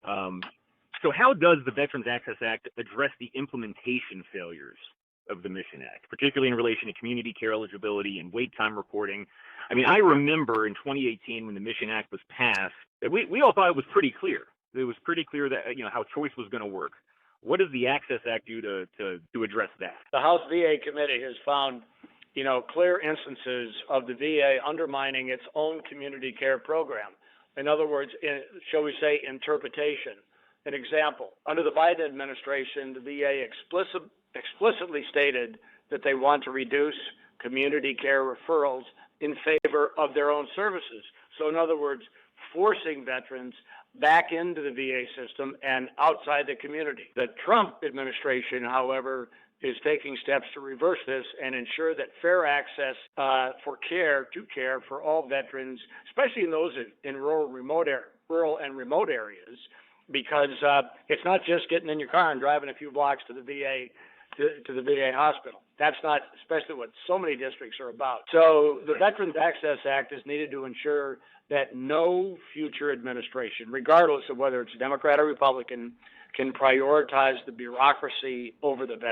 So how does the Veterans Access Act address the implementation failures of the Mission Act, particularly in relation to community care eligibility and wait time reporting? I mean, I remember in 2018 when the Mission Act was passed, that we all thought it was pretty clear. It was pretty clear that, how choice was going to work. What does the Access Act do to address that? The House VA committee has found, clear instances of the VA undermining its own community care program. In other words, shall we say, interpretation. An example, under the Biden administration, the VA explicitly stated that they want to reduce community care referrals in favor of their own services. So in other words, forcing veterans back into the VA system and outside the community. The Trump administration, however, is taking steps to reverse this and ensure that fair access to care for all veterans, especially in those in rural and remote areas, because it's not just getting in your car and driving a few blocks to the VA hospital. That's not especially what so many districts are about. So the Veterans Access Act is needed to ensure that no future administration, regardless of whether it's Democrat or Republican, can prioritize the bureaucracy over the veterans.